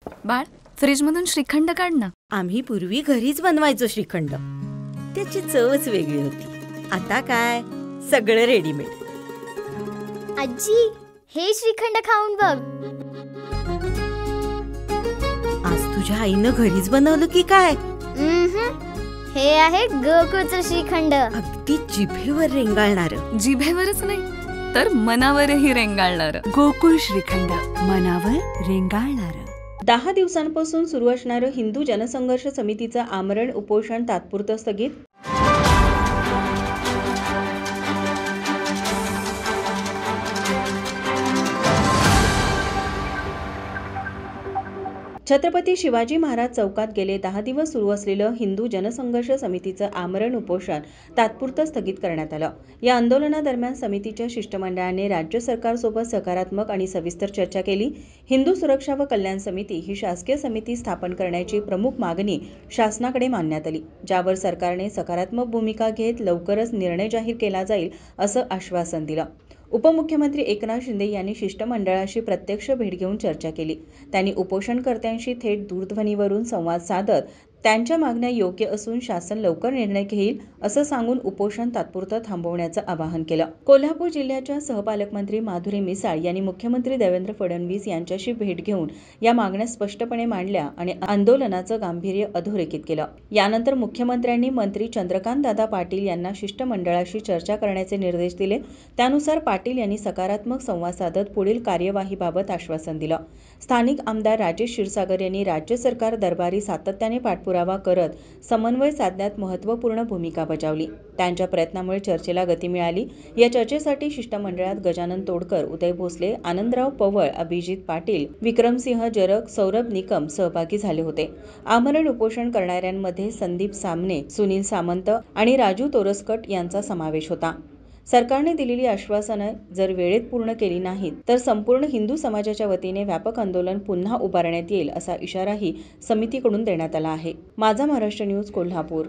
बाळ, फ्रीजमधून श्रीखंड काढ ना. आम्ही पूर्वी घरीच बनवायचो श्रीखंड. त्याची चवच वेगळी होती. आता काय सगळं रेडीमेड. आजी, हे श्रीखंड खाऊन बघ. आज तुझ्या आईनं घरीच बनवलं की काय? हे आहे गोकुळचं श्रीखंड. अगदी जिभेवर रेंगाळणार. जिभेवरच नाही तर मनावरही रेंगाळणार. गोकुळ श्रीखंड, मनावर रेंगाळणार. 10 दिवसांपासून सुरू असणारं हिंदू जनसंघर्ष समितीचं आमरण उपोषण तात्पुरतं स्थगित. छत्रपती शिवाजी महाराज चौकात गेले 10 दिवस सुरू असलेलं हिंदू जनसंघर्ष समितीचं आमरण उपोषण तात्पुरतं स्थगित करण्यात आलं. या आंदोलनादरम्यान समितीच्या शिष्टमंडळाने राज्य सरकारसोबत सकारात्मक आणि सविस्तर चर्चा केली. हिंदू सुरक्षा व कल्याण समिती ही शासकीय समिती स्थापन करण्याची प्रमुख मागणी शासनाकडे मांडण्यात आली, ज्यावर सरकारने सकारात्मक भूमिका घेत लवकरच निर्णय जाहीर केला जाईल असं आश्वासन दिलं. उपमुख्यमंत्री एकनाथ शिंदे यांनी शिष्टमंडळाशी प्रत्यक्ष भेट घेऊन चर्चा केली. त्यांनी उपोषणकर्त्यांशी थेट दूरध्वनीवरून संवाद साधत त्यांच्या मागण्या योग्य असून शासन लवकर निर्णय घेईल असं सांगून उपोषण तात्पुरतं थांबवण्याचं आवाहन केलं. कोल्हापूर जिल्ह्याच्या सहपालकमंत्री माधुरी मिसाळ यांनी मुख्यमंत्री देवेंद्र फडणवीस यांच्याशी भेट घेऊन या मागण्या स्पष्टपणे मांडल्या आणि आंदोलनाचं गांभीर्य अधोरेखित केलं. यानंतर मुख्यमंत्र्यांनी मंत्री चंद्रकांतदादा पाटील यांना शिष्टमंडळाशी चर्चा करण्याचे निर्देश दिले. त्यानुसार पाटील यांनी सकारात्मक संवाद साधत पुढील कार्यवाहीबाबत आश्वासन दिलं. स्थानिक आमदार राजेश क्षीरसागर यांनी राज्य सरकार दरबारी सातत्याने पाठपुरावा करत समन्वय साधण्यात महत्त्वपूर्ण भूमिका बजावली. त्यांच्या प्रयत्नामुळे चर्चेला गती मिळाली. या चर्चेसाठी शिष्टमंडळात गजानन तोडकर, उदय भोसले, आनंदराव पवळ, अभिजित पाटील, विक्रमसिंह जरग, सौरभ निकम सहभागी झाले होते. आमरण उपोषण करणाऱ्यांमध्ये संदीप सामने, सुनील सामंत आणि राजू तोरसकट यांचा समावेश होता. सरकारने दिलेली आश्वासनं जर वेळेत पूर्ण केली नाहीत तर संपूर्ण हिंदू समाजाच्या वतीने व्यापक आंदोलन पुन्हा उभारण्यात येईल असा इशाराही समितीकडून देण्यात आला आहे. माझा महाराष्ट्र न्यूज, कोल्हापूर.